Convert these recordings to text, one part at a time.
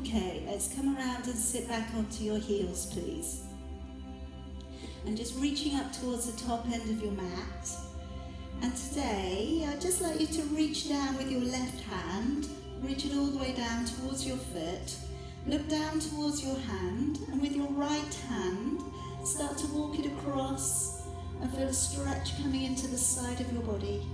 Okay, let's come around and sit back onto your heels, please. And just reaching up towards the top end of your mat. And today, I'd just like you to reach down with your left hand, reach it all the way down towards your foot, look down towards your hand, and with your right hand, start to walk it across and feel a stretch coming into the side of your body.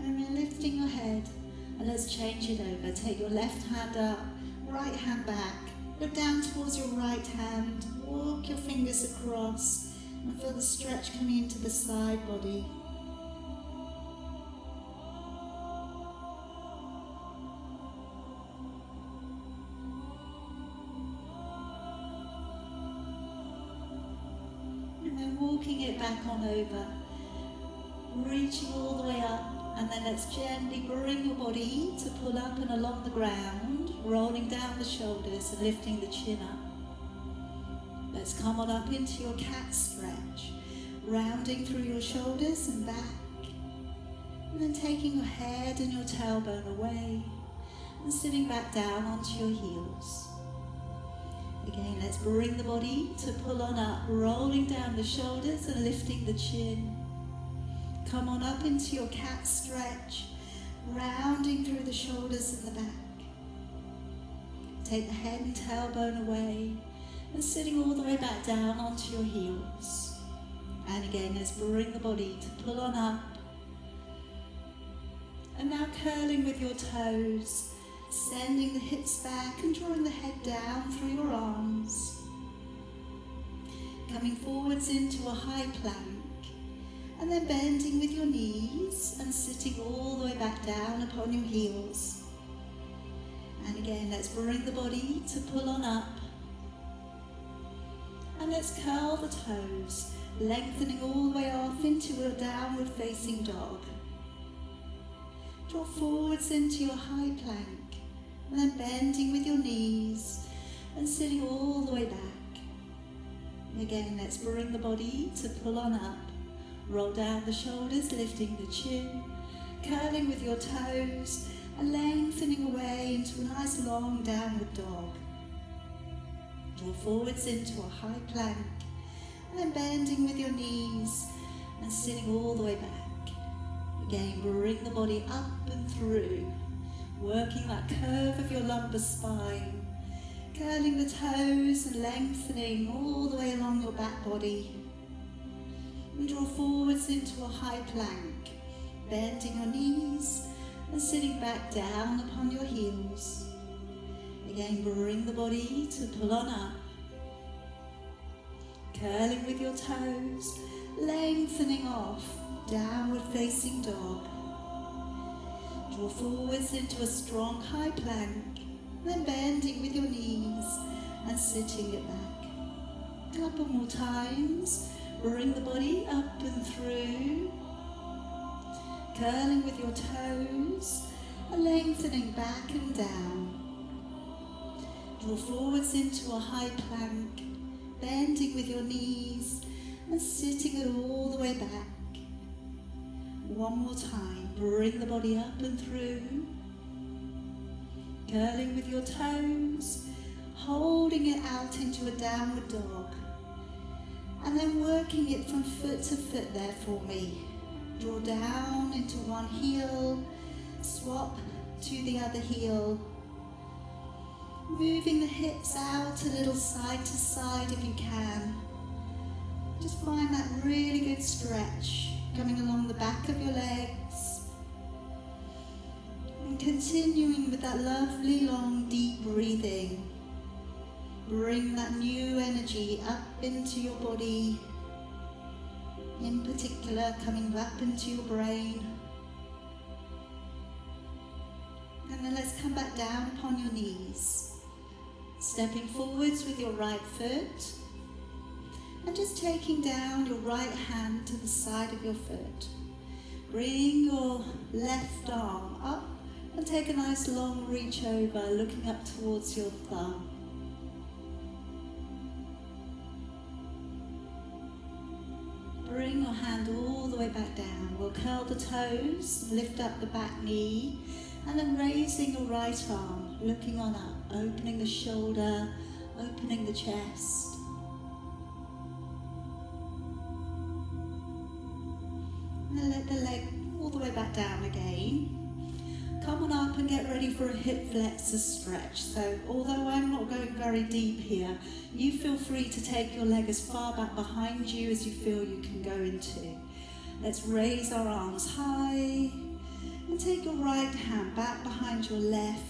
And then lifting your head, and let's change it over. Take your left hand up, right hand back, look down towards your right hand, walk your fingers across and feel the stretch coming into the side body. And then walking it back on over, reaching all the way up. And then let's gently bring your body to pull up and along the ground, rolling down the shoulders and lifting the chin up. Let's come on up into your cat stretch, rounding through your shoulders and back. And then taking your head and your tailbone away and sitting back down onto your heels. Again, let's bring the body to pull on up, rolling down the shoulders and lifting the chin. Come on up into your cat stretch, rounding through the shoulders and the back. Take the head and tailbone away and sitting all the way back down onto your heels. And again, let's bring the body to pull on up. And now curling with your toes, sending the hips back and drawing the head down through your arms. Coming forwards into a high plank. And then bending with your knees and sitting all the way back down upon your heels. And again, let's bring the body to pull on up. And let's curl the toes, lengthening all the way off into a downward facing dog. Draw forwards into your high plank, and then bending with your knees and sitting all the way back. And again, let's bring the body to pull on up. Roll down the shoulders, lifting the chin, curling with your toes and lengthening away into a nice long downward dog. Draw forwards into a high plank and then bending with your knees and sitting all the way back. Again, bring the body up and through, working that curve of your lumbar spine, curling the toes and lengthening all the way along your back body. And draw forwards into a high plank, bending your knees and sitting back down upon your heels. Again, bring the body to pull on up, curling with your toes, lengthening off, downward facing dog. Draw forwards into a strong high plank, then bending with your knees and sitting it back. A couple more times. Bring the body up and through, curling with your toes and lengthening back and down. Draw forwards into a high plank, bending with your knees and sitting it all the way back. One more time, bring the body up and through, curling with your toes, holding it out into a downward dog. And then working it from foot to foot there for me. Draw down into one heel, swap to the other heel. Moving the hips out a little side to side if you can. Just find that really good stretch coming along the back of your legs. And continuing with that lovely long deep breathing. Bring that new energy up into your body, in particular coming up into your brain. And then let's come back down upon your knees, stepping forwards with your right foot and just taking down your right hand to the side of your foot. Bring your left arm up and take a nice long reach over, looking up towards your thumb. Bring your hand all the way back down. We'll curl the toes, lift up the back knee, and then raising your right arm, looking on up, opening the shoulder, opening the chest. And then let the leg all the way back down again. Come on up and get ready for a hip flexor stretch. So although I'm not going very deep here, you feel free to take your leg as far back behind you as you feel you can go into. Let's raise our arms high and take your right hand back behind your left.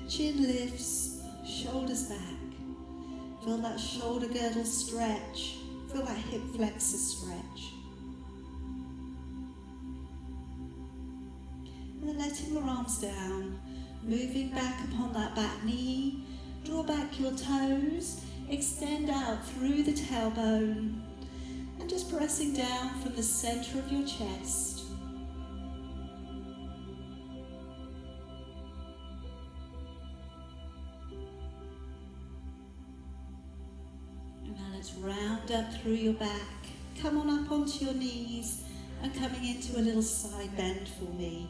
Chin lifts, shoulders back. Feel that shoulder girdle stretch. Feel that hip flexor stretch. And then letting your arms down, moving back upon that back knee, draw back your toes, extend out through the tailbone, and just pressing down from the center of your chest. And now let's round up through your back. Come on up onto your knees and coming into a little side bend for me.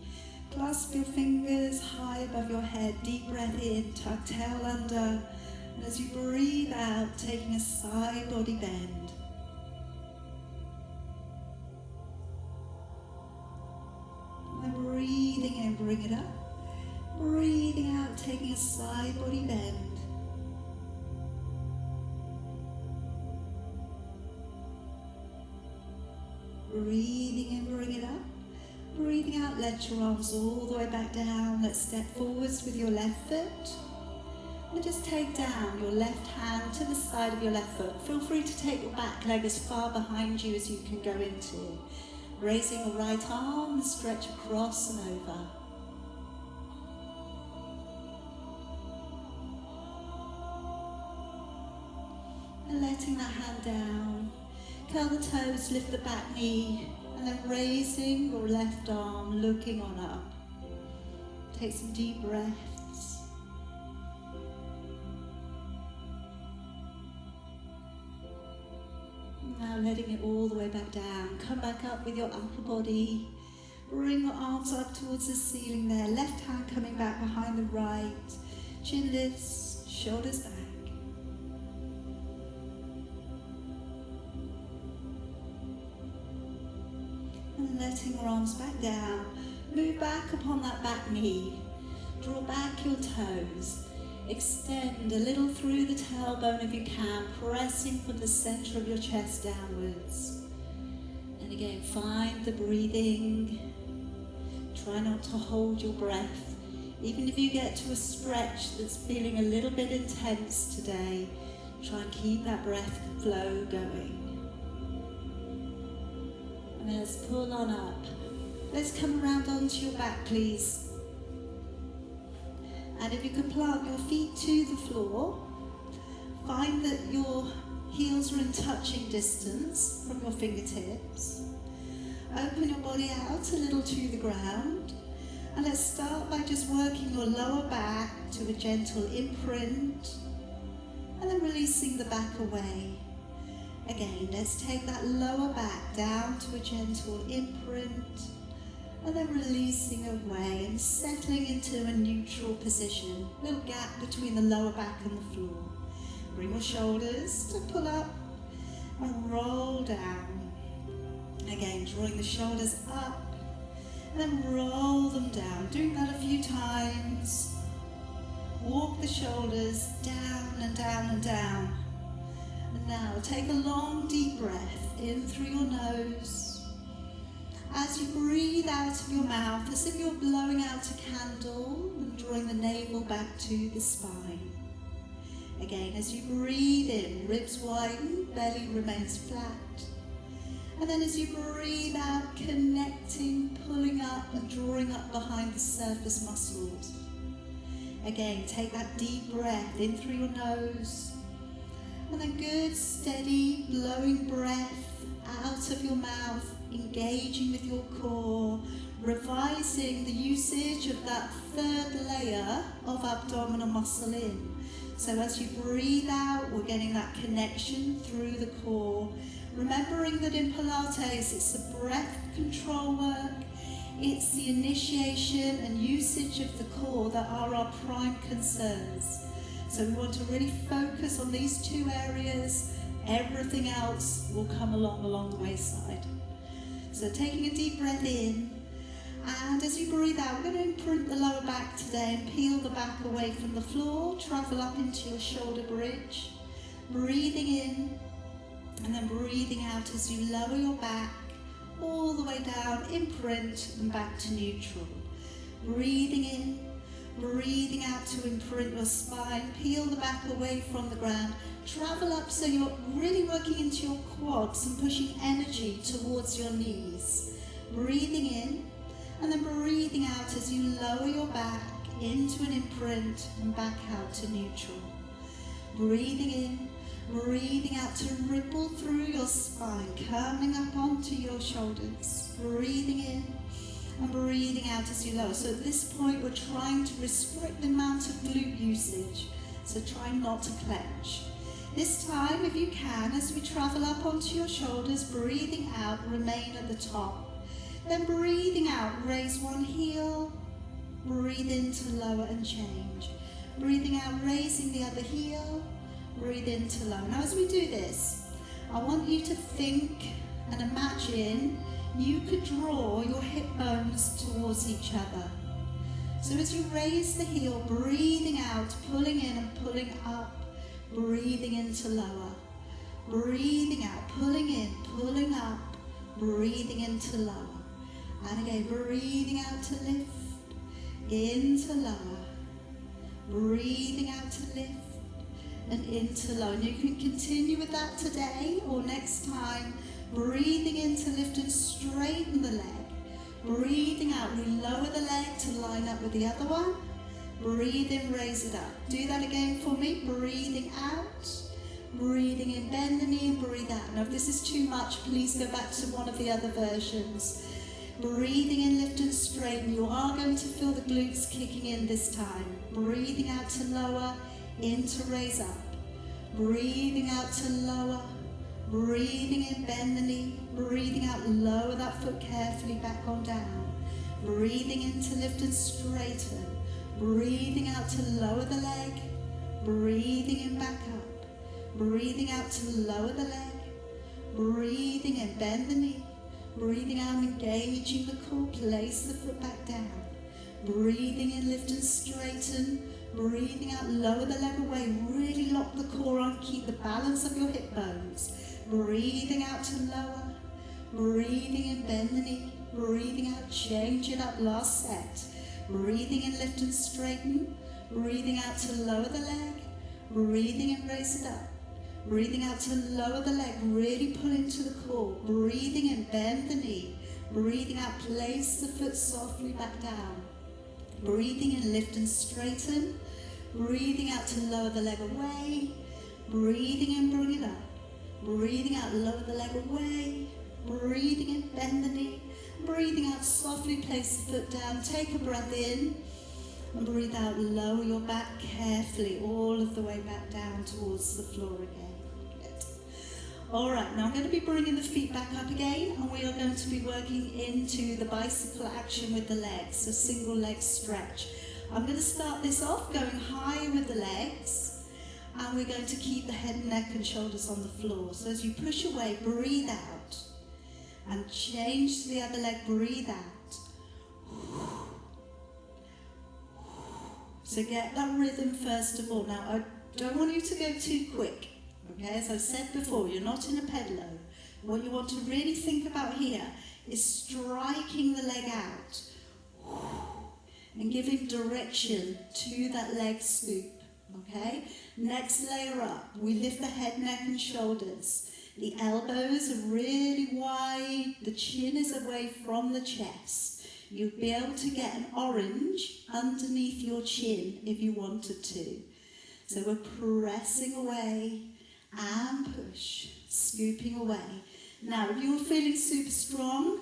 Clasp your fingers high above your head, deep breath in, tuck tail under, and as you breathe out, taking a side body bend. And breathing in, bring it up. Breathing out, taking a side body bend. Breathing in, bring it up. Breathing out, let your arms all the way back down. Let's step forwards with your left foot. And just take down your left hand to the side of your left foot. Feel free to take your back leg as far behind you as you can go into. Raising your right arm and stretch across and over. And letting that hand down. Curl the toes, lift the back knee. And then raising your left arm, looking on up. Take some deep breaths. Now letting it all the way back down. Come back up with your upper body. Bring your arms up towards the ceiling there. Left hand coming back behind the right. Chin lifts, shoulders back. And letting your arms back down. Move back upon that back knee. Draw back your toes. Extend a little through the tailbone if you can, pressing from the center of your chest downwards. And again, find the breathing. Try not to hold your breath. Even if you get to a stretch that's feeling a little bit intense today, try and keep that breath flow going. And let's pull on up. Let's come around onto your back, please. And if you can plant your feet to the floor, find that your heels are in touching distance from your fingertips. Open your body out a little to the ground. And let's start by just working your lower back to a gentle imprint. And then releasing the back away. Again, let's take that lower back down to a gentle imprint, and then releasing away and settling into a neutral position. Little gap between the lower back and the floor. Bring your shoulders to pull up and roll down. Again, drawing the shoulders up and then roll them down. Doing that a few times. Walk the shoulders down and down and down. And now take a long deep breath in through your nose. As you breathe out of your mouth, as if you're blowing out a candle and drawing the navel back to the spine. Again, as you breathe in, ribs widen, belly remains flat. And then as you breathe out, connecting, pulling up and drawing up behind the surface muscles. Again, take that deep breath in through your nose. And then good, steady, blowing breath out of your mouth, engaging with your core, revising the usage of that third layer of abdominal muscle in. So as you breathe out, we're getting that connection through the core. Remembering that in Pilates it's the breath control work, it's the initiation and usage of the core that are our prime concerns. So we want to really focus on these two areas. Everything else will come along the wayside. So taking a deep breath in, and as you breathe out, we're going to imprint the lower back today and peel the back away from the floor, travel up into your shoulder bridge. Breathing in, and then breathing out as you lower your back all the way down, imprint, and back to neutral. Breathing in, breathing out to imprint your spine, peel the back away from the ground, travel up so you're really working into your quads and pushing energy towards your knees. Breathing in, and then breathing out as you lower your back into an imprint and back out to neutral. Breathing in, breathing out to ripple through your spine, coming up onto your shoulders. Breathing in and breathing out as you lower. So at this point we're trying to restrict the amount of glute usage, so try not to clench. This time, if you can, as we travel up onto your shoulders, breathing out, remain at the top. Then breathing out, raise one heel, breathe in to lower and change. Breathing out, raising the other heel, breathe in to lower. Now as we do this, I want you to think and imagine you could draw your hip bones towards each other. So as you raise the heel, breathing out, pulling in and pulling up, breathing in to lower. Breathing out, pulling in, pulling up, breathing into lower. And again, breathing out to lift, into lower. Breathing out to lift and into lower. And you can continue with that today or next time. Breathing in to lift and straighten the leg. Breathing out, we lower the leg to line up with the other one. Breathe in, raise it up. Do that again for me. Breathing out, breathing in, bend the knee and breathe out. Now if this is too much, please go back to one of the other versions. Breathing in, lift and straighten. You are going to feel the glutes kicking in this time. Breathing out to lower, in to raise up. Breathing out to lower. Breathing in, bend the knee. Breathing out, lower that foot carefully back on down. Breathing in to lift and straighten. Breathing out to lower the leg. Breathing in, back up. Breathing out to lower the leg. Breathing in, bend the knee. Breathing out, engaging the core, place the foot back down. Breathing in, lift and straighten. Breathing out, lower the leg away. Really lock the core on, keep the balance of your hip bones. Breathing out to lower. Breathing in, bend the knee. Breathing out, change it up, last set. Breathing in, lift and straighten. Breathing out to lower the leg. Breathing in, raise it up. Breathing out to lower the leg, really pull into the core. Breathing in, bend the knee. Breathing out, place the foot softly back down. Breathing in, lift and straighten. Breathing out to lower the leg away. Breathing in, bring it up. Breathing out, lower the leg away. Breathing in, bend the knee. Breathing out, softly place the foot down. Take a breath in. And breathe out, lower your back carefully, all of the way back down towards the floor again. Good. All right, now I'm going to be bringing the feet back up again, and we are going to be working into the bicycle action with the legs, so single leg stretch. I'm going to start this off going high with the legs, and we're going to keep the head, neck and shoulders on the floor. So as you push away, breathe out, and change to the other leg, breathe out. So get that rhythm first of all. Now, I don't want you to go too quick, okay? As I said before, you're not in a pedalo. What you want to really think about here is striking the leg out and giving direction to that leg scoop, okay? Next layer up, we lift the head, neck and shoulders. The elbows are really wide, the chin is away from the chest. You'd be able to get an orange underneath your chin if you wanted to. So we're pressing away and push, scooping away. Now, if you're feeling super strong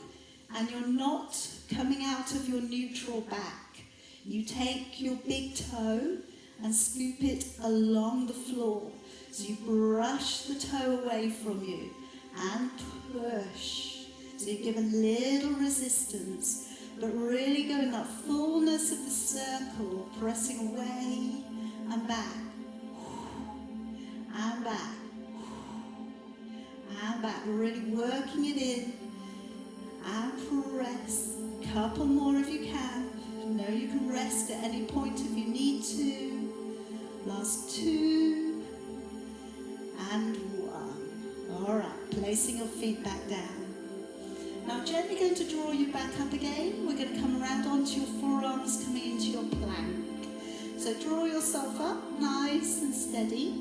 and you're not coming out of your neutral back, you take your big toe and scoop it along the floor. So you brush the toe away from you and push. So you give a little resistance, but really go in that fullness of the circle, pressing away and back, and back, and back, really working it in, and press. Couple more if you can. Know you can rest at any point if you need to. Last 2 and 1. All right, placing your feet back down. Now gently going to draw you back up again. We're going to come around onto your forearms, coming into your plank. So draw yourself up nice and steady.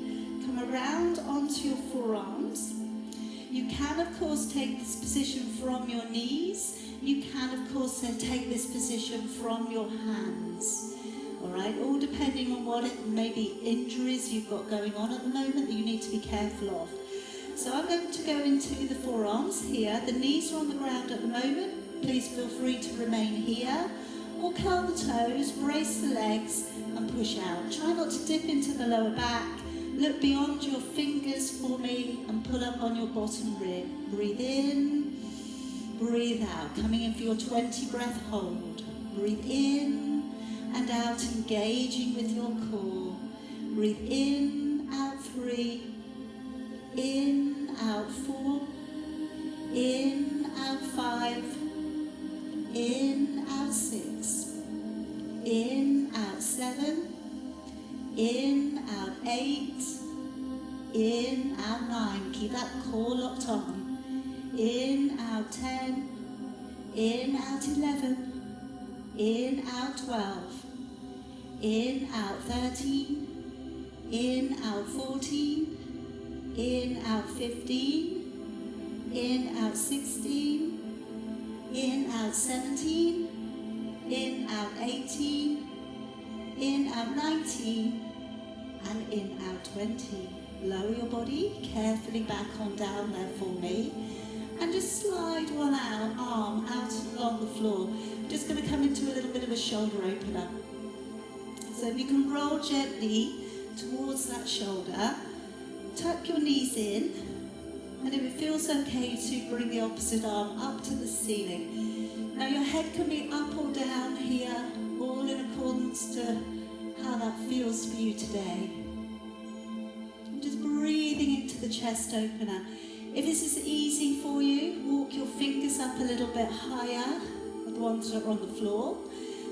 Come around onto your forearms. You can of course take this position from your knees. You can of course then take this position from your hands. Alright, all depending on what it may be injuries you've got going on at the moment that you need to be careful of. So I'm going to go into the forearms here. The knees are on the ground at the moment. Please feel free to remain here. Or curl the toes, brace the legs and push out. Try not to dip into the lower back. Look beyond your fingers for me and pull up on your bottom rib. Breathe in, breathe out. Coming in for your 20 breath hold. Breathe in and out, engaging with your core. Breathe in, out 3, in, out 4, in, out 5, in, out 6, in, out 7, in, out 8, in, out 9. Keep that core locked on. In, out 10, in, out 11, in, out 12, in, out 13, in, out 14, in, out 15, in, out 16, in, out 17, in, out 18, in, out 19, and in, out 20. Lower your body carefully back on down there for me. And just slide one out, arm out along the floor. Just going to come into a little bit of a shoulder opener. So if you can roll gently towards that shoulder, tuck your knees in, and if it feels okay to bring the opposite arm up to the ceiling. Now your head can be up or down here, all in accordance to how that feels for you today. And just breathing into the chest opener. If this is easy for you, walk your fingers up a little bit higher, the ones that are on the floor,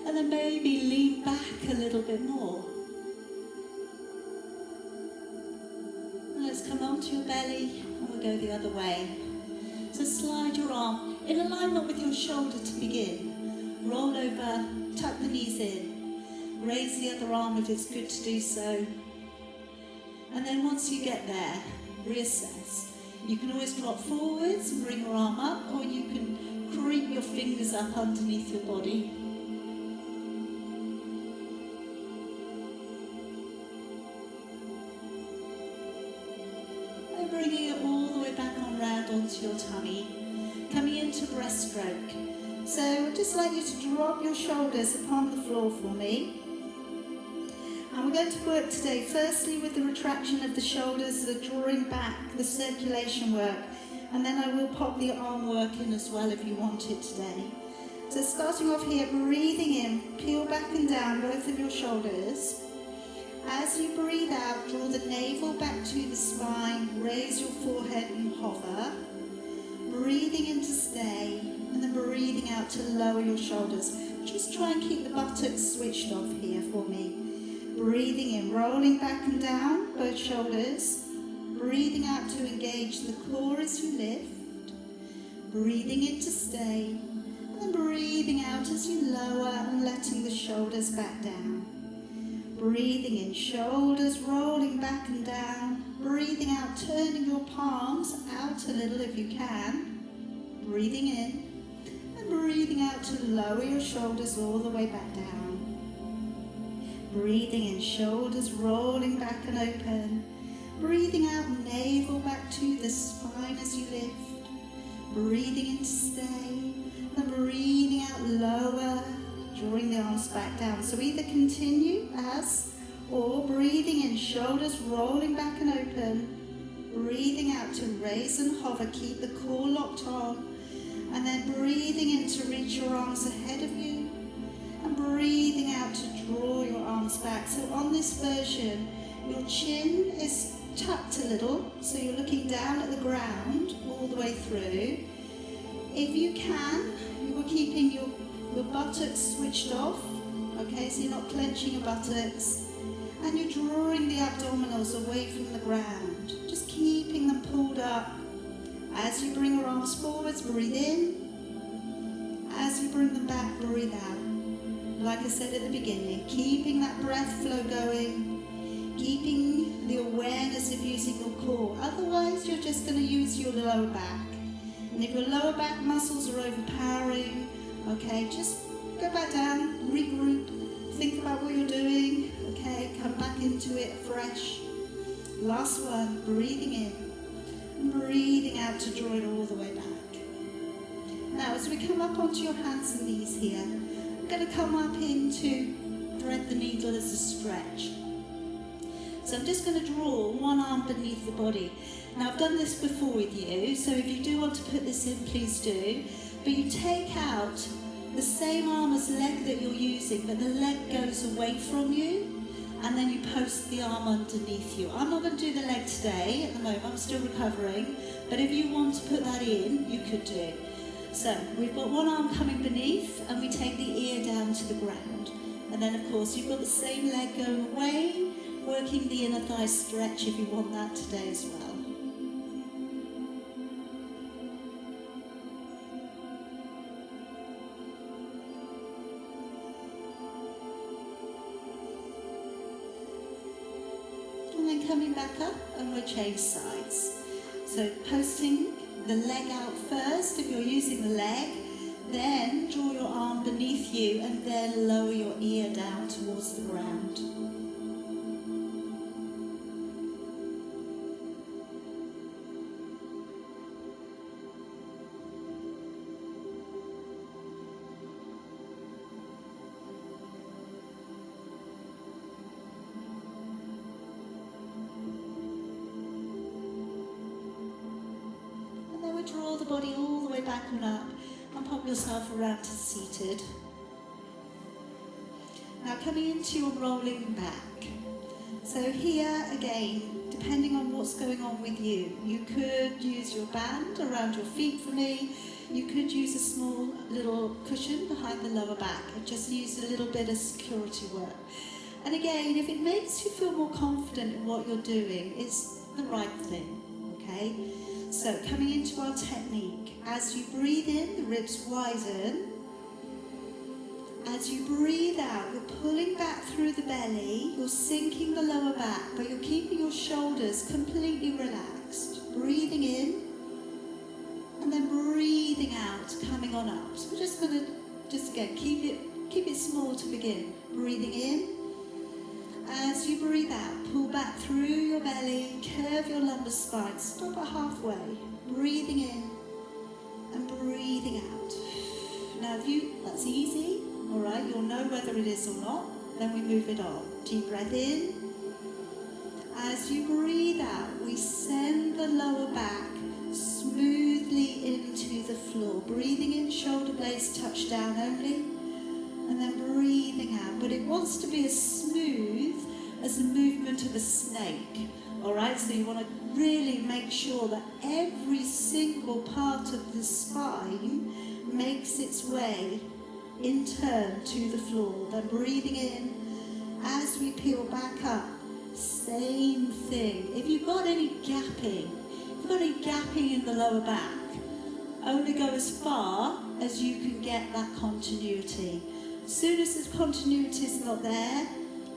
and then maybe lean back a little bit more. And let's come onto your belly, and we'll go the other way. So slide your arm in alignment with your shoulder to begin. Roll over, tuck the knees in, raise the other arm if it's good to do so. And then once you get there, reassess. You can always drop forwards and bring your arm up, or you can creep your fingers up underneath your body. And bringing it all the way back on round onto your tummy, coming into breaststroke. So I'd just like you to drop your shoulders upon the floor for me. And we're going to work today firstly with the retraction of the shoulders, the drawing back, the circulation work, and then I will pop the arm work in as well if you want it today. So starting off here, breathing in, peel back and down both of your shoulders. As you breathe out, draw the navel back to the spine, raise your forehead and hover. Breathing in to stay, and then breathing out to lower your shoulders. Just try and keep the buttocks switched off here for me. Breathing in, rolling back and down, both shoulders. Breathing out to engage the core as you lift. Breathing in to stay. And then breathing out as you lower and letting the shoulders back down. Breathing in, shoulders rolling back and down. Breathing out, turning your palms out a little if you can. Breathing in. And breathing out to lower your shoulders all the way back down. Breathing in, shoulders rolling back and open. Breathing out, navel back to the spine as you lift. Breathing in to stay. And breathing out, lower, drawing the arms back down. So either continue as, or breathing in, shoulders rolling back and open. breathing out to raise and hover, keep the core locked on, and then breathing in to reach your arms ahead of you, and breathing out to draw your arms back. So on this version, your chin is tucked a little, so you're looking down at the ground all the way through. If you can, you are keeping your buttocks switched off, okay, so you're not clenching your buttocks, and you're drawing the abdominals away from the ground, just keeping them pulled up. As you bring your arms forwards, breathe in. As you bring them back, breathe out. Like I said at the beginning, keeping that breath flow going, keeping the awareness of using your core. Otherwise, you're just going to use your lower back. And if your lower back muscles are overpowering, okay, just go back down, regroup, think about what you're doing, okay, come back into it fresh. Last one, breathing in and breathing out to draw it all the way back. Now, as we come up onto your hands and knees here, I'm going to come up into thread the needle as a stretch. So I'm just going to draw one arm beneath the body. Now, I've done this before with you, so if you do want to put this in, please do. But you take out the same arm as leg that you're using, but the leg goes away from you, and then you post the arm underneath you. I'm not going to do the leg today at the moment, I'm still recovering, but if you want to put that in, you could do. So we've got one arm coming beneath, and we take the ear down to the ground. And then of course you've got the same leg going away, working the inner thigh stretch if you want that today as well. Coming back up, and we'll change sides. So posting the leg out first if you're using the leg, then draw your arm beneath you and then lower your ear down towards the ground. Draw the body all the way back and up, and pop yourself around to seated. Now coming into your rolling back. So here again, depending on what's going on with you, you could use your band around your feet for me. You could use a small little cushion behind the lower back and just use a little bit of security work. And again, if it makes you feel more confident in what you're doing, it's the right thing, okay? So coming into our technique, as you breathe in, the ribs widen. As you breathe out, you're pulling back through the belly, you're sinking the lower back, but you're keeping your shoulders completely relaxed. Breathing in, and then breathing out, coming on up. So we're just going to, again, keep it small to begin. Breathing in. As you breathe out, pull back through your belly, curve your lumbar spine, stop at halfway, breathing in and breathing out. Now that's easy, all right, you'll know whether it is or not, then we move it on. Deep breath in. As you breathe out, we send the lower back smoothly into the floor. Breathing in, shoulder blades touch down only, and then breathing out. But it wants to be as smooth as the movement of a snake. All right, so you want to really make sure that every single part of the spine makes its way in turn to the floor. Then breathing in. As we peel back up, same thing. If you've got any gapping in the lower back, only go as far as you can get that continuity. As soon as the continuity is not there,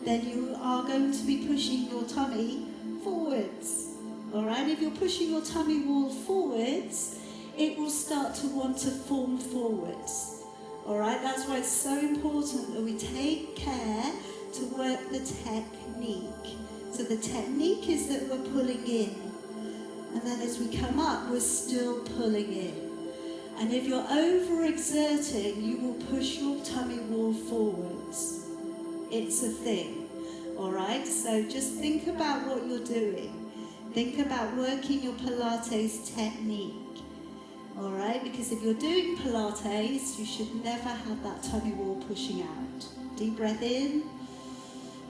then you are going to be pushing your tummy forwards. All right, if you're pushing your tummy wall forwards, it will start to want to form forwards. All right, that's why it's so important that we take care to work the technique. So the technique is that we're pulling in, and then as we come up, we're still pulling in. And if you're overexerting, you will push your tummy wall forwards. It's a thing, all right? So just think about what you're doing. Think about working your Pilates technique. All right, because if you're doing Pilates, you should never have that tummy wall pushing out. Deep breath in,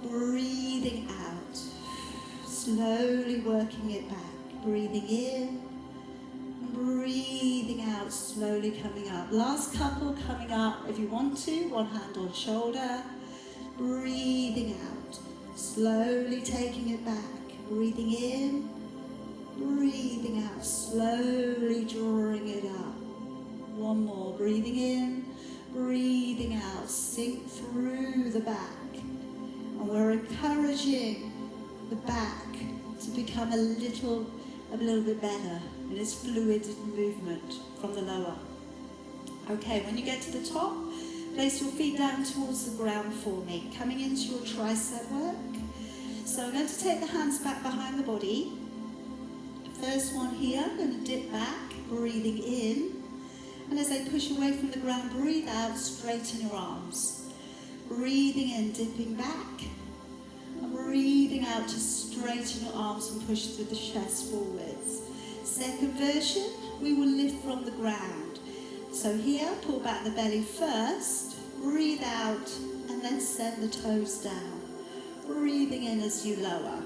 breathing out, slowly working it back. Breathing in, breathing out, slowly coming up. Last couple coming up, if you want to, one hand on shoulder, breathing out, slowly taking it back. Breathing in, breathing out, slowly drawing it up. One more, breathing in, breathing out, sink through the back. And we're encouraging the back to become a little bit better in its fluid movement from the lower. Okay, when you get to the top, place your feet down towards the ground for me, coming into your tricep work. So I'm going to take the hands back behind the body. First one here, I'm going to dip back, breathing in. And as I push away from the ground, breathe out, straighten your arms. Breathing in, dipping back. And breathing out to straighten your arms and push through the chest forwards. Second version, we will lift from the ground. So here, pull back the belly first, breathe out, and then send the toes down. Breathing in as you lower.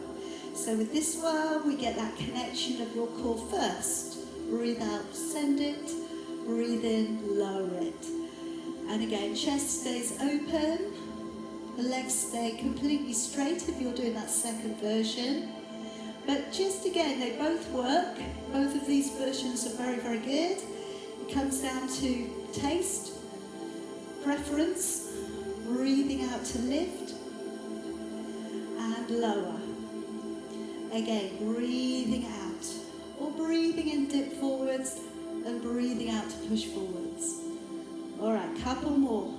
So with this one, we get that connection of your core first. Breathe out, send it. Breathe in, lower it. And again, chest stays open. The legs stay completely straight if you're doing that second version. But just again, they both work. Both of these versions are very, very good. It comes down to taste, preference, breathing out to lift, and lower. Again, breathing out, or breathing in, dip forwards, and breathing out to push forwards. All right, couple more.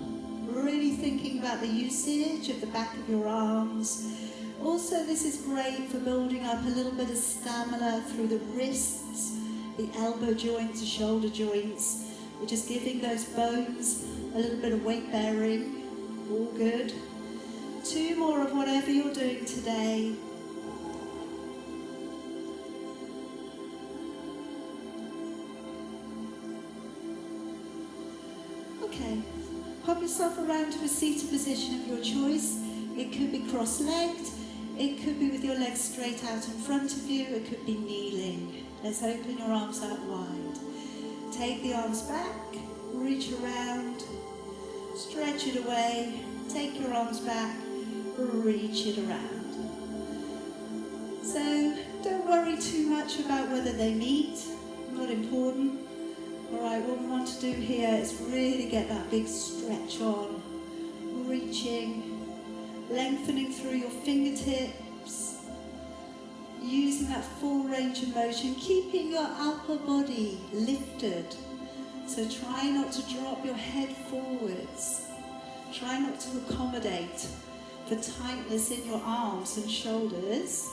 Really thinking about the usage of the back of your arms. Also, this is great for building up a little bit of stamina through the wrists, the elbow joints, the shoulder joints. We're just giving those bones a little bit of weight bearing. All good. Two more of whatever you're doing today. Okay, pop yourself around to a seated position of your choice. It could be cross-legged, it could be with your legs straight out in front of you, it could be kneeling. Let's open your arms out wide. Take the arms back, reach around, stretch it away, take your arms back, reach it around. So don't worry too much about whether they meet, not important. Alright, what we want to do here is really get that big stretch on, reaching, lengthening through your fingertips, using that full range of motion, keeping your upper body lifted. So try not to drop your head forwards. Try not to accommodate the tightness in your arms and shoulders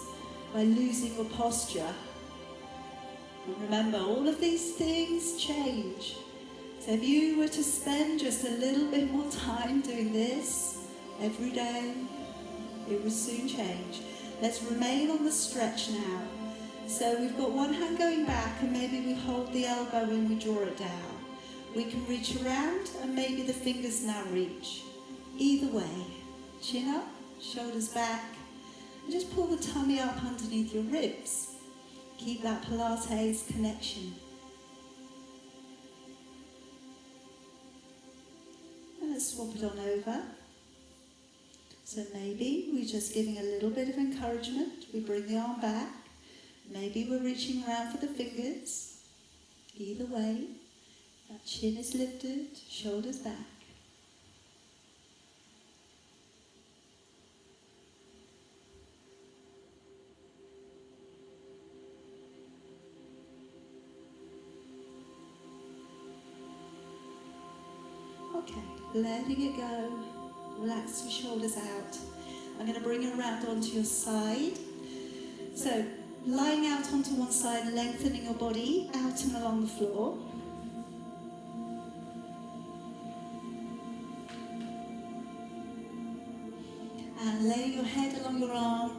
by losing your posture. And remember, all of these things change. So if you were to spend just a little bit more time doing this every day, it would soon change. Let's remain on the stretch now. So we've got one hand going back and maybe we hold the elbow when we draw it down. We can reach around and maybe the fingers now reach. Either way, chin up, shoulders back, and just pull the tummy up underneath your ribs. Keep that Pilates connection. And let's swap it on over. So maybe we're just giving a little bit of encouragement. We bring the arm back. Maybe we're reaching around for the fingers. Either way, that chin is lifted, shoulders back. Okay, letting it go. Relax your shoulders out. I'm going to bring it around onto your side. So, lying out onto one side, lengthening your body out and along the floor. And lay your head along your arm.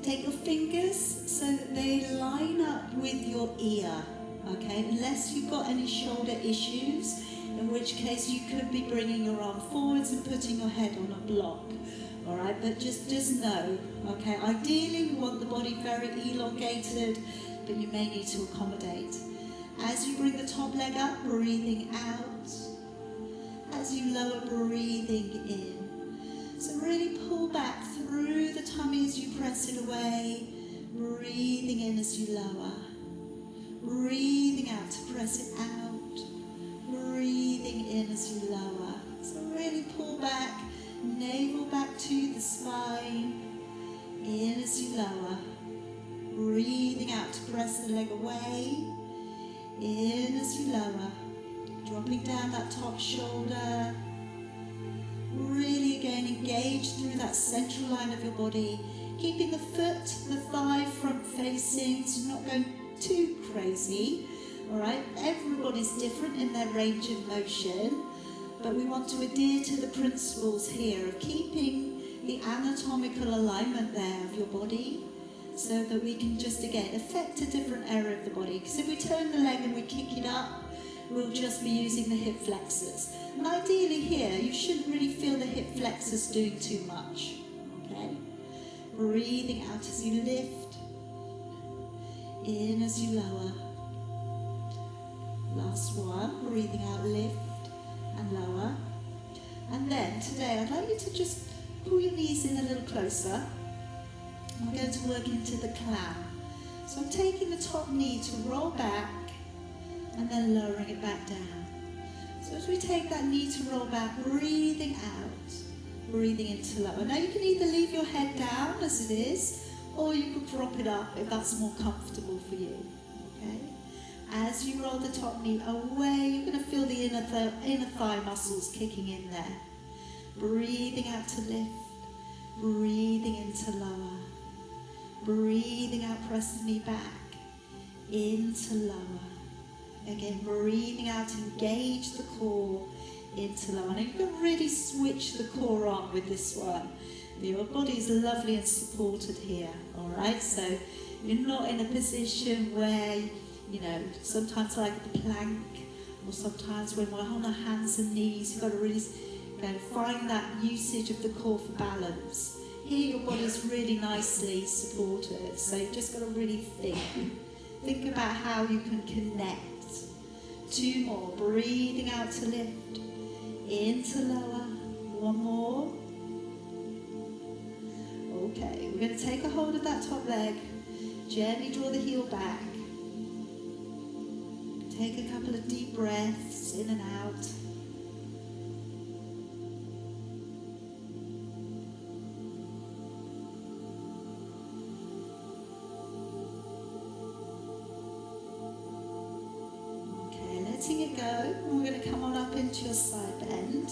Take your fingers so that they line up with your ear, okay? Unless you've got any shoulder issues, in which case you could be bringing your arm forwards and putting your head on a block, all right? But just know, okay? Ideally, we want the body very elongated, but you may need to accommodate. As you bring the top leg up, breathing out. As you lower, breathing in. So really pull back through the tummy as you press it away. Breathing in as you lower. Breathing out to press it out. Breathing in as you lower. So really pull back, navel back to the spine. In as you lower. Breathing out to press the leg away. In as you lower. Dropping down that top shoulder. Really again engage through that central line of your body. Keeping the foot, the thigh front facing, so you're not going too crazy. Alright, everybody's different in their range of motion, but we want to adhere to the principles here of keeping the anatomical alignment there of your body, so that we can just again affect a different area of the body. Because if we turn the leg and we kick it up, we'll just be using the hip flexors. And ideally here, you shouldn't really feel the hip flexors doing too much, okay? Breathing out as you lift, in as you lower. Last one, breathing out, lift and lower. And then today, I'd like you to just pull your knees in a little closer. I'm going to work into the clam. So I'm taking the top knee to roll back and then lowering it back down. So as we take that knee to roll back, breathing out, breathing into lower. Now you can either leave your head down as it is, or you could drop it up if that's more comfortable for you, okay? As you roll the top knee away, you're going to feel the inner thigh muscles kicking in there. Breathing out to lift, breathing into lower. Breathing out, press the knee back, into lower. Again, breathing out, engage the core, into lower. Now you can really switch the core on with this one. Your body's lovely and supported here, all right? So you're not in a position where, you know, sometimes like the plank, or sometimes when we're on our hands and knees, you've got to really find that usage of the core for balance. Here your body's really nicely supported, so you've just got to really think about how you can connect. Two more, breathing out to lift, into lower, one more. Okay, we're going to take a hold of that top leg, gently draw the heel back. Take a couple of deep breaths in and out. Letting it go, and we're going to come on up into your side bend.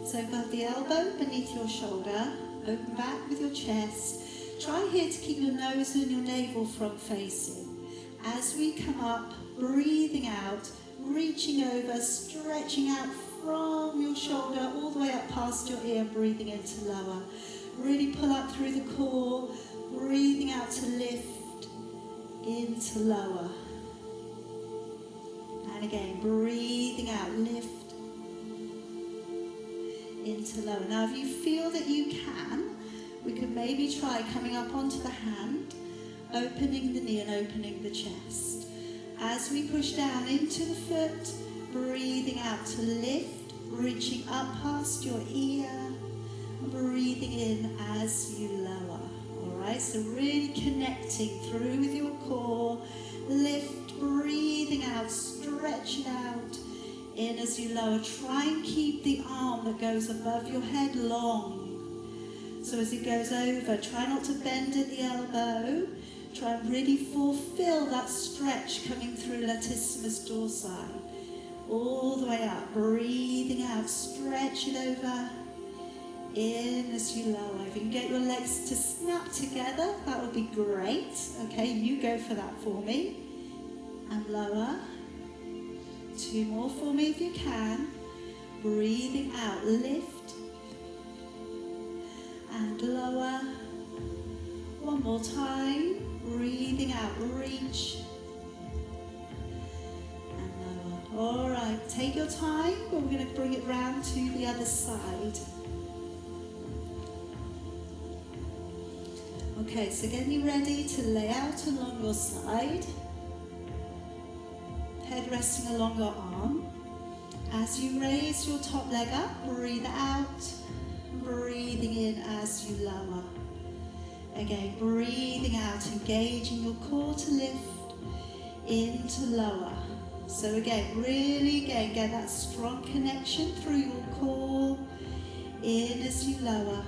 So above the elbow, beneath your shoulder, open back with your chest. Try here to keep your nose and your navel front facing. As we come up, breathing out, reaching over, stretching out from your shoulder all the way up past your ear, breathing into lower. Really pull up through the core, breathing out to lift, into lower. And again, breathing out, lift, into lower. Now if you feel that you can, we could maybe try coming up onto the hand, opening the knee and opening the chest. As we push down into the foot, breathing out to lift, reaching up past your ear, breathing in as you lower. Alright, so really connecting through with your core, lift, breathing out, stretch it out, in as you lower. Try and keep the arm that goes above your head long. So as it goes over, try not to bend at the elbow. Try and really fulfill that stretch coming through latissimus dorsi. All the way up, breathing out, stretch it over, in as you lower. If you can get your legs to snap together, that would be great. Okay, you go for that for me. And lower. Two more for me if you can. Breathing out, lift. And lower. One more time. Breathing out, reach. And lower. All right, take your time, but we're going to bring it round to the other side. Okay, so getting ready to lay out along your side. Head resting along your arm. As you raise your top leg up, breathe out. Breathing in as you lower. Again, breathing out, engaging your core to lift, in to lower. So again, really get that strong connection through your core, in as you lower.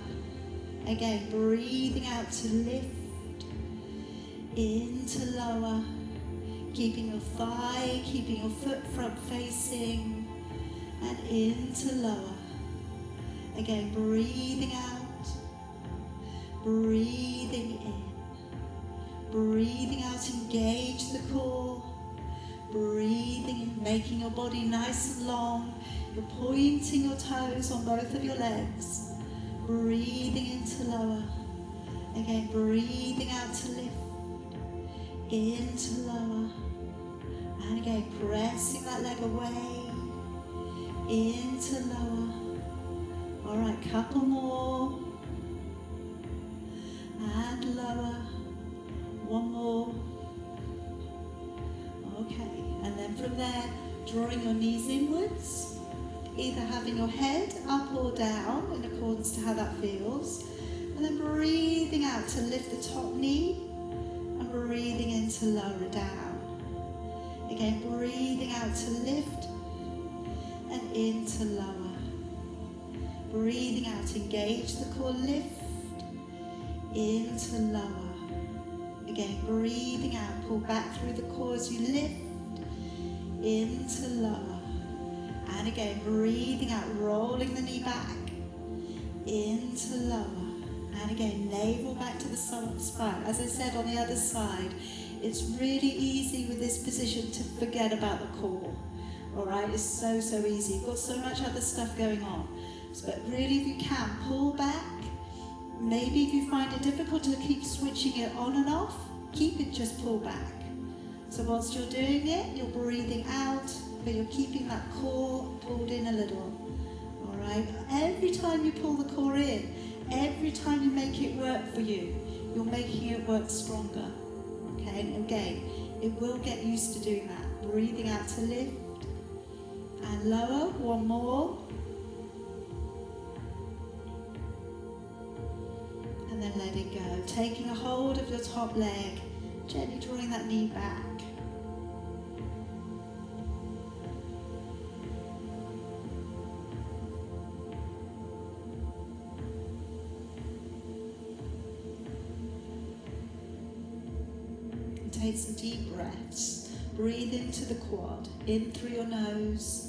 Again, breathing out to lift, in to lower. Keeping your thigh, keeping your foot front facing, and in to lower. Again, breathing out, breathing in. Breathing out, engage the core. Breathing in, making your body nice and long. You're pointing your toes on both of your legs. Breathing into lower. Again, breathing out to lift. Into lower. And again, pressing that leg away. Into lower. All right, couple more. And lower. One more. Okay, and then from there, drawing your knees inwards, either having your head up or down in accordance to how that feels, and then breathing out to lift the top knee, and breathing in to lower it down. Again, breathing out to lift, and in to lower. Breathing out, engage the core, lift, in to lower. Again, breathing out, pull back through the core as you lift, into lower. And again, breathing out, rolling the knee back, into lower. And again, navel back to the spine. As I said on the other side, it's really easy with this position to forget about the core. All right, it's so easy. You've got so much other stuff going on. But really, if you can, pull back. Maybe if you find it difficult to keep switching it on and off, keep it just pull back. So whilst you're doing it, you're breathing out, but you're keeping that core pulled in a little. All right? Every time you pull the core in, every time you make it work for you, you're making it work stronger. Okay? And again, it will get used to doing that. Breathing out to lift and lower. One more. And then let it go. Taking a hold of your top leg, gently drawing that knee back. And take some deep breaths. Breathe into the quad, in through your nose.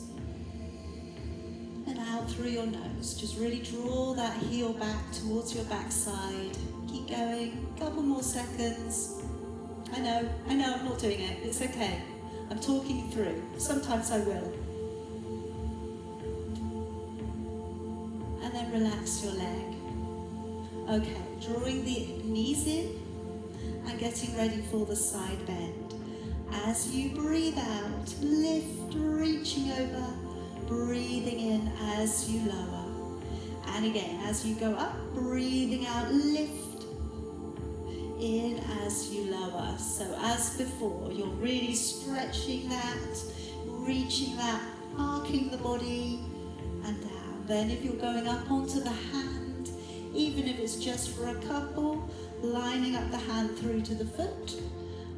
And out through your nose. Just really draw that heel back towards your backside. Keep going, a couple more seconds. I know, I'm not doing it, it's okay. I'm talking through, sometimes I will. And then relax your leg. Okay, drawing the knees in and getting ready for the side bend. As you breathe out, lift, reaching over. Breathing in as you lower. And again, as you go up, breathing out, lift, in as you lower. So as before, you're really stretching that, reaching that, arcing the body, and down. Then if you're going up onto the hand, even if it's just for a couple, lining up the hand through to the foot.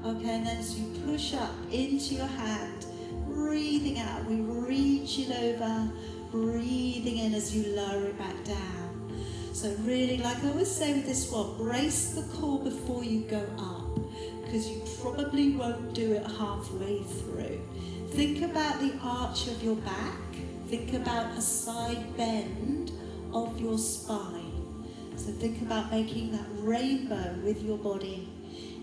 Okay, and then as you push up into your hand, breathing out, we reach it over, breathing in as you lower it back down. So really, like I always say with this one, brace the core before you go up, because you probably won't do it halfway through. Think about the arch of your back, think about a side bend of your spine. So think about making that rainbow with your body.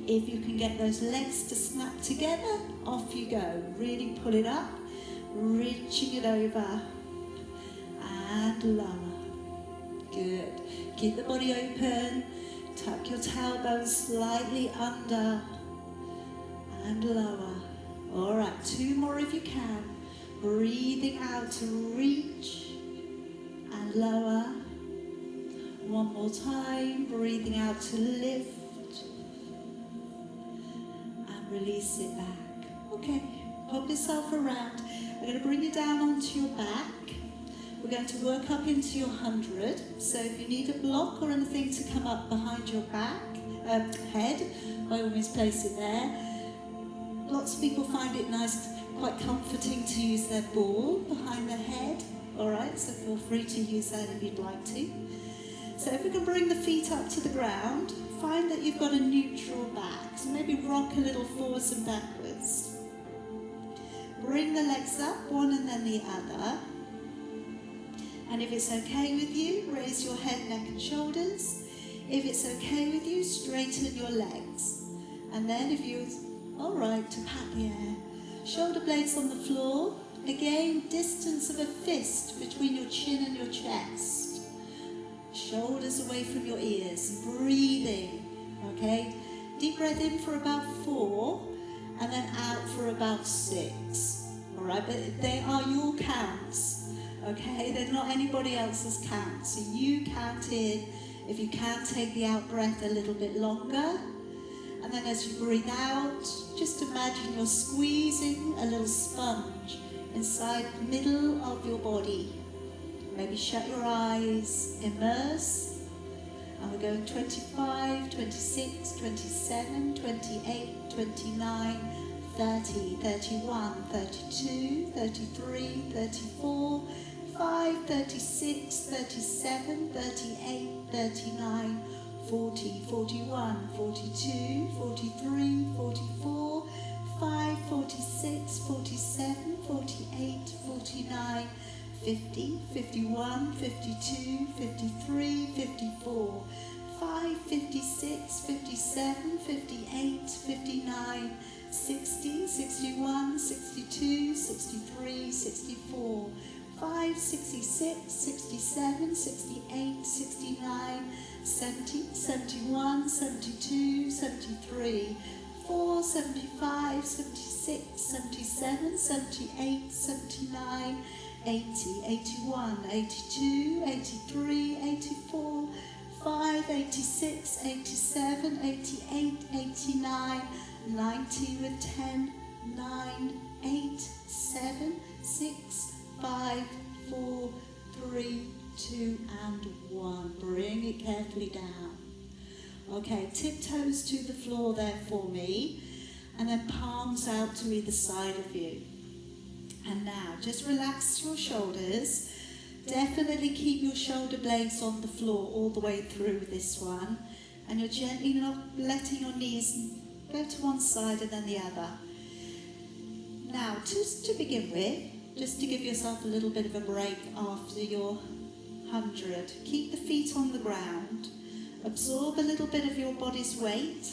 If you can get those legs to snap together, off you go. Really pull it up, reaching it over, and lower. Good. Keep the body open. Tuck your tailbone slightly under and lower. All right, 2 more if you can. Breathing out to reach and lower. 1 more time, breathing out to lift and release it back. Okay, pop yourself around. I'm going to bring you down onto your back. We're going to work up into your 100. So if you need a block or anything to come up behind your back, head, by all means place it there. Lots of people find it nice, quite comforting to use their ball behind their head. All right, so feel free to use that if you'd like to. So if we can bring the feet up to the ground, find that you've got a neutral back. So maybe rock a little forwards and backwards. Bring the legs up, one and then the other. And if it's okay with you, raise your head, neck and shoulders. If it's okay with you, straighten your legs. And then if you're all right to pat the air, shoulder blades on the floor. Again, distance of a fist between your chin and your chest. Shoulders away from your ears. Breathing, okay? Deep breath in for about 4 and then out for about 6. All right, but they are your counts. Okay, they're not anybody else's count. So you count in. If you can, take the out breath a little bit longer. And then as you breathe out, just imagine you're squeezing a little sponge inside the middle of your body. Maybe shut your eyes, immerse. And we're going 25, 26, 27, 28, 29, 30, 31, 32, 33, 34, 35, 36, 37, 38, 39, 40, 41, 42, 43, 44, 5, 46, 47, 48, 49, 50, 51, 52, 53, 54, 5, 56, 57, 58, 59, 60, 61, 62, 63, 64, 5, 66, 67, 68, 69, 70, 71, 72, 73, 4, 75, 76, 77, 78, 79, 80, 81, 82, 83, 84, 5, 86, 87, 88, 89, 90 with 10, 9, 8, 7, 6, 5, 4, 3, 2 and 1. Bring it carefully down. Okay, tiptoes to the floor there for me, and then palms out to either side of you. And now just relax your shoulders. Definitely keep your shoulder blades on the floor all the way through this one, and you're gently not letting your knees go to one side and then the other. Now, just to begin with, just to give yourself a little bit of a break after your 100, keep the feet on the ground. Absorb a little bit of your body's weight.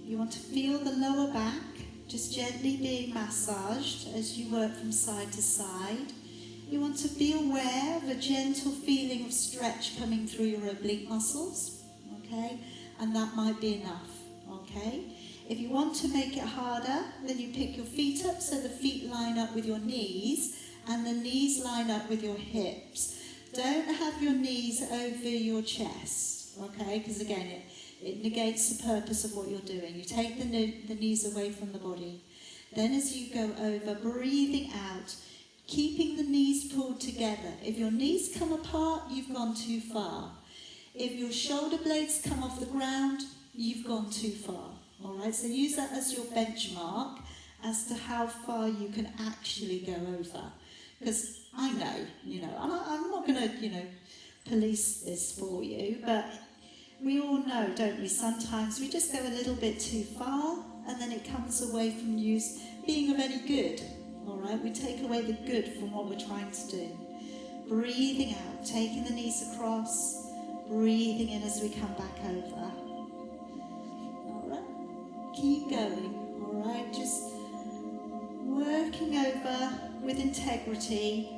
You want to feel the lower back just gently being massaged as you work from side to side. You want to be aware of a gentle feeling of stretch coming through your oblique muscles, okay? And that might be enough, okay? If you want to make it harder, then you pick your feet up so the feet line up with your knees and the knees line up with your hips. Don't have your knees over your chest, okay? Because again, it negates the purpose of what you're doing. You take the knees away from the body. Then as you go over, breathing out, keeping the knees pulled together. If your knees come apart, you've gone too far. If your shoulder blades come off the ground, you've gone too far. All right, so use that as your benchmark as to how far you can actually go over. Because I know, I'm not going to, police this for you, but we all know, don't we, sometimes we just go a little bit too far and then it comes away from you being of any good. All right, we take away the good from what we're trying to do. Breathing out, taking the knees across, breathing in as we come back over. All right, keep going. All right, just working over with integrity.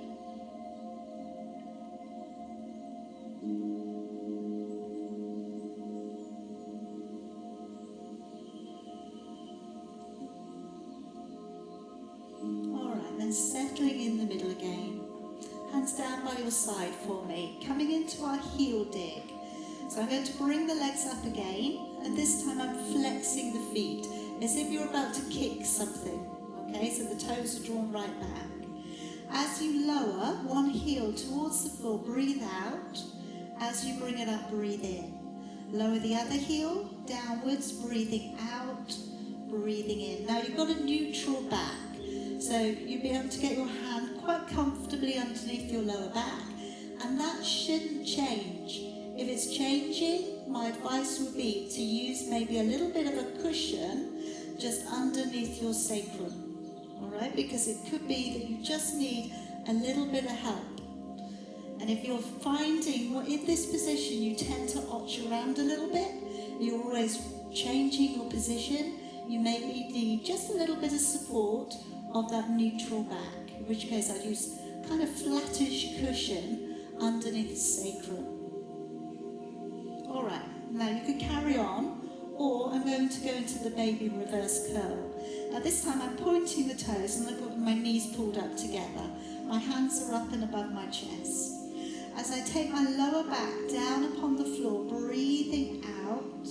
and settling in the middle again. Hands down by your side for me, coming into our heel dig. So I'm going to bring the legs up again, and this time I'm flexing the feet as if you're about to kick something. Okay, so the toes are drawn right back. As you lower one heel towards the floor, breathe out. As you bring it up, breathe in. Lower the other heel downwards, breathing out, breathing in. Now you've got a neutral back, so you'll be able to get your hand quite comfortably underneath your lower back, and that shouldn't change. If it's changing, my advice would be to use maybe a little bit of a cushion just underneath your sacrum, all right? Because it could be that you just need a little bit of help. And if you're finding in this position you tend to arch around a little bit, you're always changing your position, you maybe need just a little bit of support of that neutral back, in which case I'd use kind of flattish cushion underneath the sacrum. All right, now you could carry on, or I'm going to go into the baby reverse curl. Now this time I'm pointing the toes and I've got my knees pulled up together. My hands are up and above my chest. As I take my lower back down upon the floor, breathing out,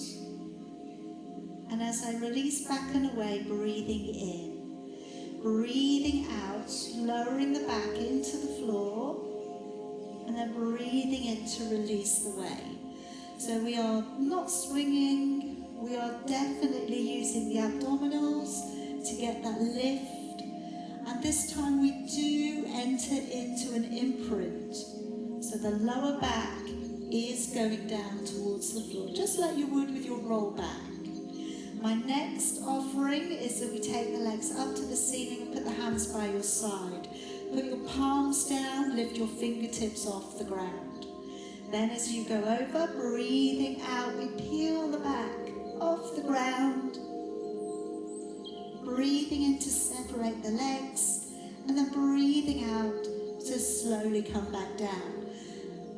and as I release back and away, breathing in. Breathing out, lowering the back into the floor, and then breathing in to release the weight. So we are not swinging, we are definitely using the abdominals to get that lift, and this time we do enter into an imprint. So the lower back is going down towards the floor, just like you would with your roll back. My next offering is that we take the legs up to the ceiling and put the hands by your side. Put your palms down, lift your fingertips off the ground. Then as you go over, breathing out, we peel the back off the ground. Breathing in to separate the legs, and then breathing out to slowly come back down.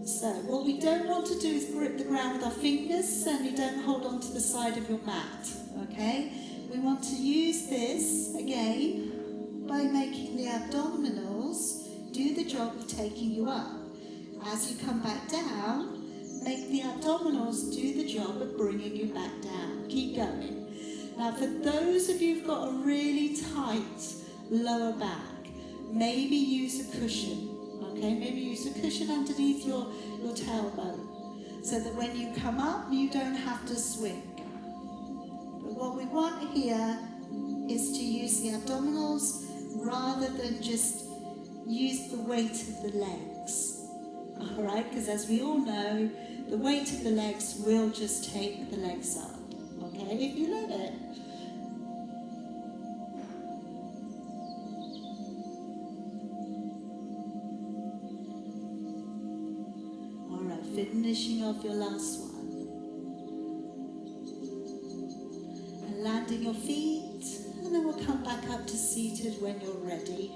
So what we don't want to do is grip the ground with our fingers, certainly don't hold on to the side of your mat, okay? We want to use this, again, by making the abdominals do the job of taking you up. As you come back down, make the abdominals do the job of bringing you back down. Keep going. Now for those of you who've got a really tight lower back, maybe use a cushion. Okay, maybe use a cushion underneath your tailbone so that when you come up, you don't have to swing. But what we want here is to use the abdominals rather than just use the weight of the legs. All right, because as we all know, the weight of the legs will just take the legs up. Okay, if you let it. Finishing off your last one. And landing your feet, and then we'll come back up to seated when you're ready.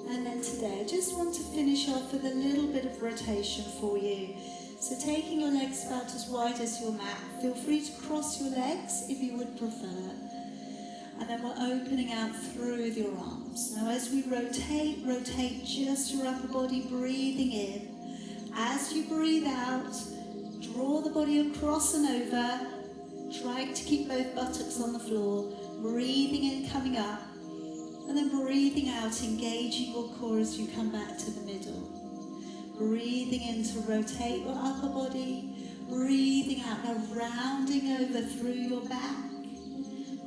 And then today I just want to finish off with a little bit of rotation for you. So taking your legs about as wide as your mat, feel free to cross your legs if you would prefer. And then we're opening out through your arms. Now as we rotate just your upper body, breathing in. As you breathe out, draw the body across and over, trying to keep both buttocks on the floor, breathing in, coming up, and then breathing out, engaging your core as you come back to the middle. Breathing in to rotate your upper body, breathing out, now rounding over through your back.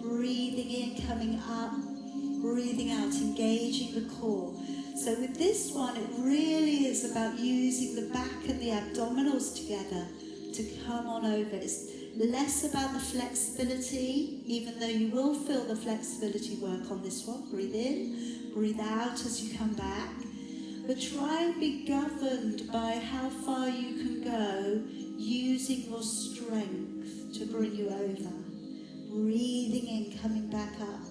Breathing in, coming up, breathing out, engaging the core. So with this one, it really is about using the back and the abdominals together to come on over. It's less about the flexibility, even though you will feel the flexibility work on this one. Breathe in, breathe out as you come back. But try and be governed by how far you can go using your strength to bring you over. Breathing in, coming back up.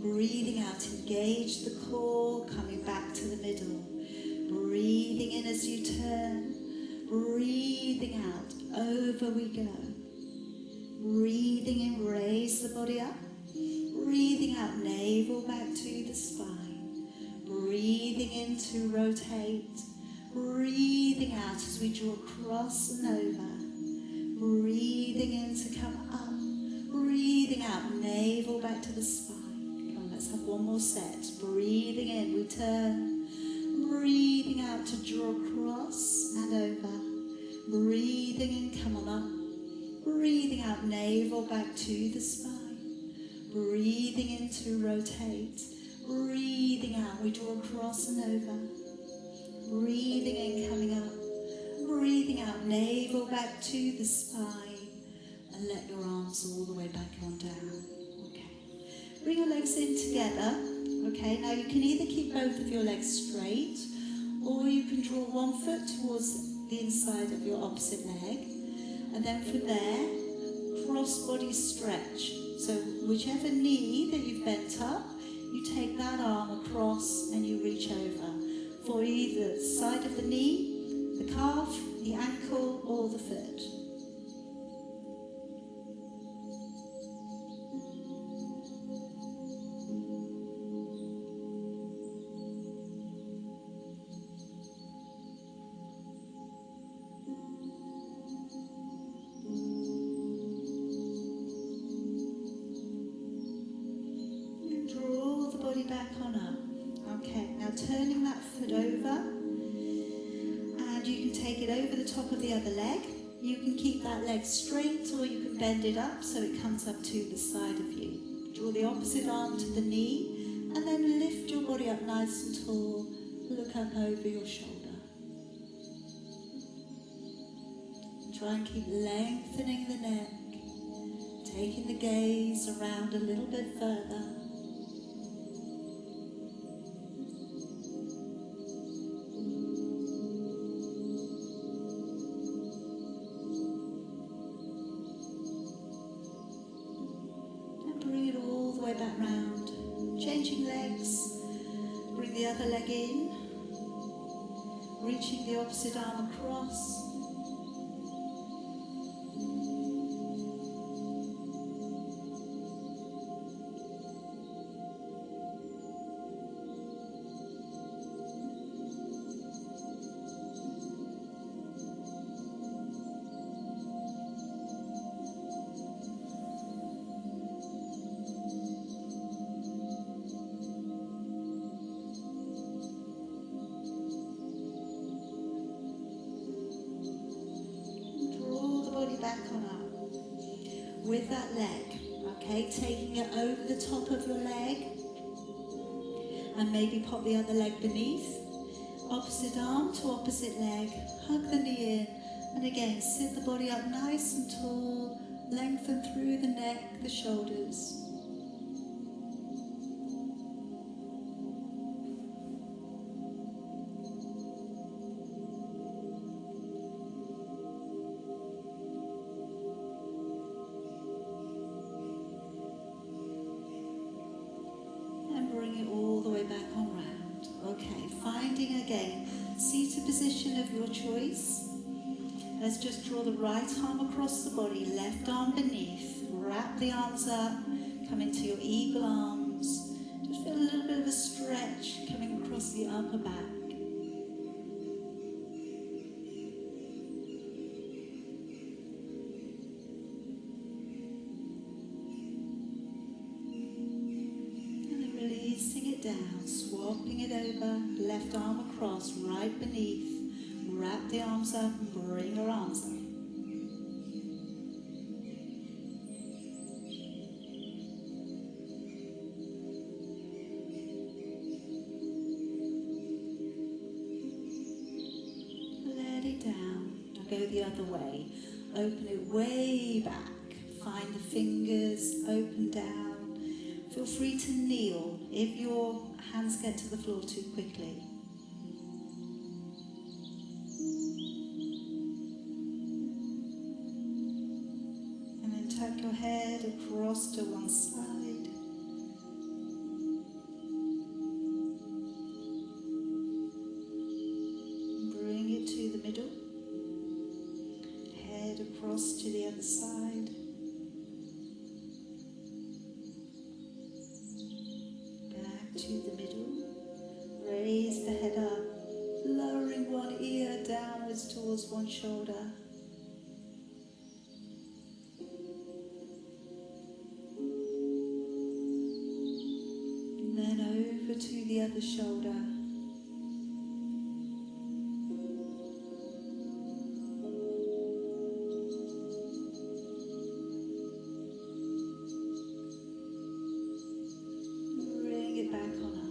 Breathing out, engage the core, coming back to the middle. Breathing in as you turn. Breathing out, over we go. Breathing in, raise the body up. Breathing out, navel navel back to the spine. Breathing in to rotate. Breathing out as we draw across and over. Breathing in to come up. Breathing out, navel back to the spine. Come on, let's have one more set. Breathing in, we turn. Breathing out to draw across and over. Breathing in, come on up. Breathing out, navel back to the spine. Breathing in to rotate. Breathing out, we draw across and over. Breathing in, coming up. Breathing out, navel back to the spine. And let your arms all the way back on down. Okay. Bring your legs in together. Okay, now you can either keep both of your legs straight, or you can draw one foot towards the inside of your opposite leg. And then from there, cross body stretch. So whichever knee that you've bent up, you take that arm across and you reach over for either the side of the knee, the calf, the ankle, or the foot. Back on up. Okay, now turning that foot over, and you can take it over the top of the other leg. You can keep that leg straight, or you can bend it up so it comes up to the side of you. Draw the opposite arm to the knee, and then lift your body up nice and tall. Look up over your shoulder. Try and keep lengthening the neck, taking the gaze around a little bit further. Back round, changing legs, bring the other leg in, reaching the opposite arm across, back on up with that leg, okay, taking it over the top of your leg and maybe pop the other leg beneath, opposite arm to opposite leg, hug the knee in, and again sit the body up nice and tall, lengthen through the neck, the shoulders. Back on round. Okay, finding again seated position of your choice. Let's just draw the right arm across the body, left arm beneath, wrap the arms up, come into your eagle arms. Just feel a little bit of a stretch coming across the upper back. Down, swapping it over, left arm across, right beneath, wrap the arms up and bring your arms up. Let it down, now go the other way, open it way back, find the fingers, open down. Feel free to kneel if your hands get to the floor too quickly. And then tuck your head across to one side. Bring it to the middle. Head across to the other side. to the middle. Raise the head up, lowering one ear downwards towards one shoulder. And then over to the other shoulder. Bring it back on up.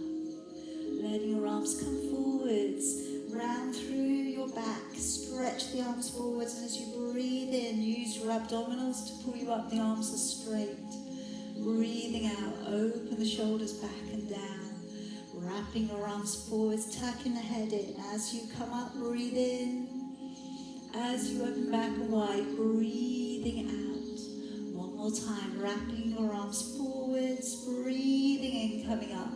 Letting your arms come forwards, round through your back. Stretch the arms forwards, and as you breathe in, use your abdominals to pull you up. The arms are straight. Breathing out, open the shoulders back and down. Wrapping your arms forwards, tucking the head in. As you come up, breathe in. As you open back and wide, breathing out. One more time, wrapping your arms forwards, breathing in, coming up.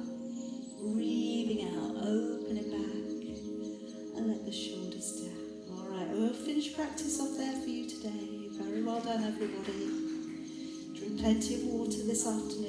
Breathing out, open it back, and let the shoulders down. All right, we'll finish practice off there for you today. Very well done, everybody. Drink plenty of water this afternoon.